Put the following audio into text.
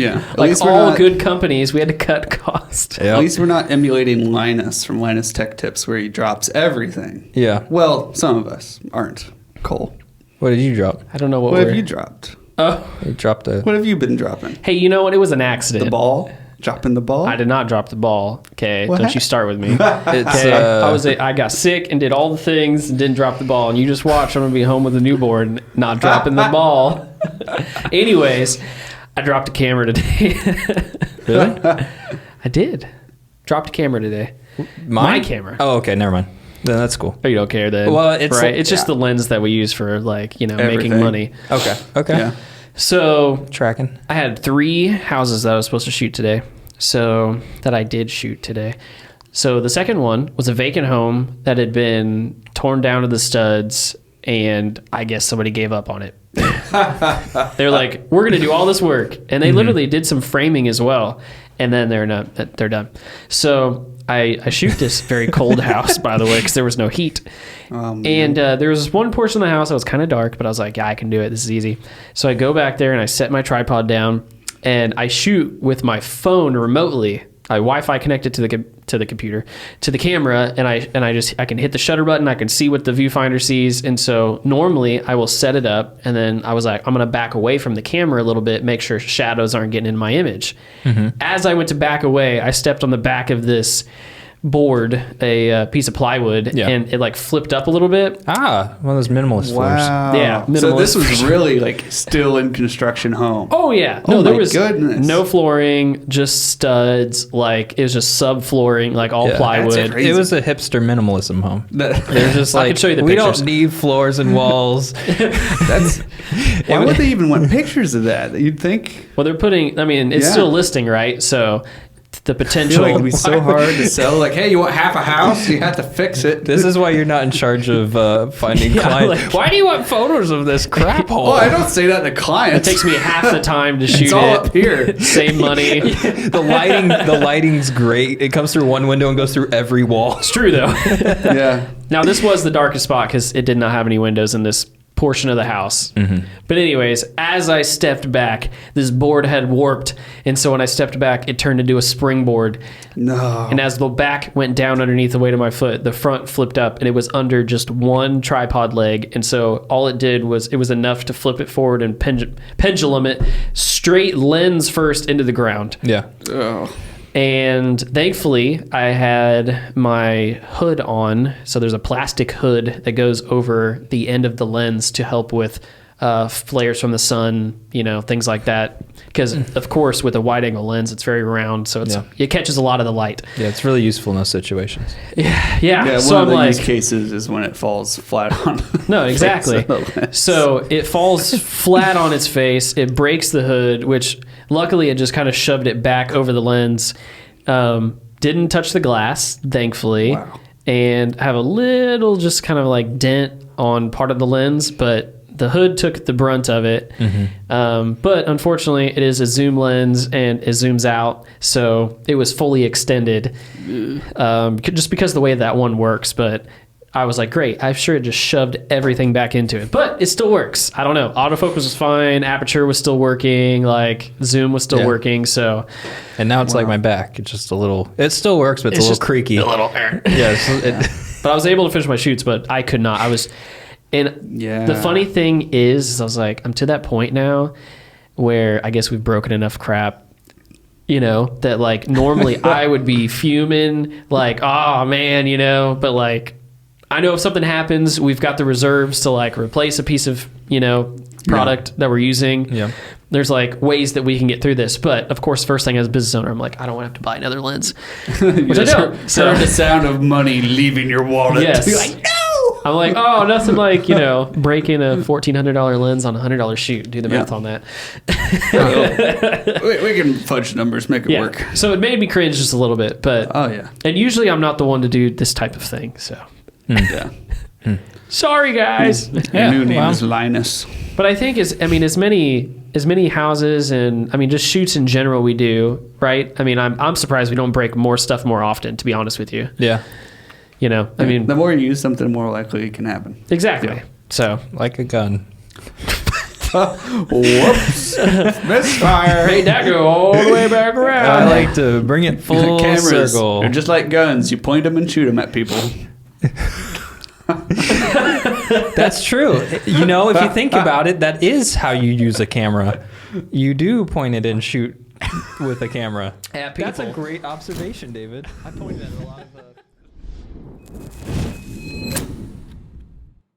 Yeah. Like all good companies, we had to cut cost. Yep. At least we're not emulating Linus from Linus Tech Tips where he drops everything. Yeah. Well, some of us aren't. Cole. What did you drop? I don't know what have you dropped? You dropped a... What have you been dropping? Hey, you know what? It was an accident. The ball? Dropping the ball? I did not drop the ball. Okay, don't you start with me. It's, I got sick and did all the things and didn't drop the ball. And you just watch. I'm gonna be home with a newborn, not dropping the ball. Anyways, I dropped a camera today. Really? I did. Dropped a camera today. My camera. Oh, okay. Never mind. Then that's cool. Oh, you don't care then? Well, it's right. It's just the lens that we use for making money. Okay. Yeah. So Tracking. I had 3 houses that I was supposed to shoot today. So that I did shoot today. So the second one was a vacant home that had been torn down to the studs, and I guess somebody gave up on it. They're like, we're going to do all this work. And they literally did some framing as well. And then they're done. So I shoot this very cold house, by the way, because there was no heat. And there was this one portion of the house that was kind of dark, but I was like, yeah, I can do it. This is easy. So I go back there and I set my tripod down and I shoot with my phone remotely. I Wi-Fi connected to the computer, to the camera, and I can hit the shutter button. I can see what the viewfinder sees, and so normally I will set it up, and then I was like, I'm gonna back away from the camera a little bit, make sure shadows aren't getting in my image. As I went to back away, I stepped on the back of this board, a piece of plywood, and it like flipped up a little bit. One of those minimalist floors. Yeah, minimalist. So this was really like still in construction home. Oh yeah, no, there was goodness. no flooring, just studs. Like it was just subflooring, like all plywood. It was a hipster minimalism home. They're just I like, can show you the we pictures. don't need floors and walls. Why would they even want pictures of that? You'd think. Well, they're putting. I mean, it's still listing, right? So the I feel potential like it'd be so hard to sell. Like, hey, you want half a house? You have to fix it. This is why you're not in charge of finding clients. Like, why do you want photos of this crap hole? Oh, I don't say that to clients. It takes me half the time to shoot it's all up here. Save money. The lighting's great. It comes through one window and goes through every wall. It's true though. Yeah. Now this was the darkest spot because it did not have any windows in this portion of the house. But anyways, as I stepped back, this board had warped, and so when I stepped back, it turned into a springboard. No. And as the back went down underneath the weight of my foot, the front flipped up, and it was under just one tripod leg. And so all it did was it was enough to flip it forward and pendulum it straight lens first into the ground. Yeah. Oh. And thankfully, I had my hood on. So there's a plastic hood that goes over the end of the lens to help with flares from the sun, things like that. Because, of course, with a wide-angle lens, it's very round, so it catches a lot of the light. Yeah, it's really useful in those situations. Yeah. So one of I'm the use cases is when it falls flat on. No, exactly. So it falls flat on its face. It breaks the hood, which luckily it just kind of shoved it back over the lens. Didn't touch the glass, thankfully. Wow. And I have a little just kind of like dent on part of the lens, but the hood took the brunt of it. But unfortunately, it is a zoom lens and it zooms out. So it was fully extended just because of the way that one works. But I was like, great, I'm sure it just shoved everything back into it. But it still works. I don't know. Autofocus was fine. Aperture was still working. Like zoom was still working. So, and now it's like my back. It's just a little, it still works, but it's a little creaky. A little. But I was able to finish my shoots, but I could not. And the funny thing is I was like, I'm to that point now where I guess we've broken enough crap, that like normally I would be fuming like, oh man, but like, I know if something happens, we've got the reserves to like replace a piece of, product that we're using. Yeah. There's like ways that we can get through this. But of course, first thing as a business owner, I'm like, I don't want to have to buy another lens. Which I don't. So the sound of money leaving your wallet. Yes. You're like, no! I'm like, oh, nothing like, breaking a $1,400 lens on a $100 shoot. Do the math on that. we can fudge numbers, make it work. So it made me cringe just a little bit. But and usually I'm not the one to do this type of thing. So sorry, guys. Your new name is Linus. But I think as many houses and just shoots in general we do, right? I'm surprised we don't break more stuff more often, to be honest with you. Yeah. The more you use something, the more likely it can happen. Exactly. Yeah. So like a gun. Whoops. Misfire. Made that go all the way back I around. like to bring it full Cameras circle. are just like guns. You point them and shoot them at people. That's true. You know, if you think about it, that is how you use a camera. You do point it and shoot with a camera. At That's a people. great observation, David. I pointed at a lot of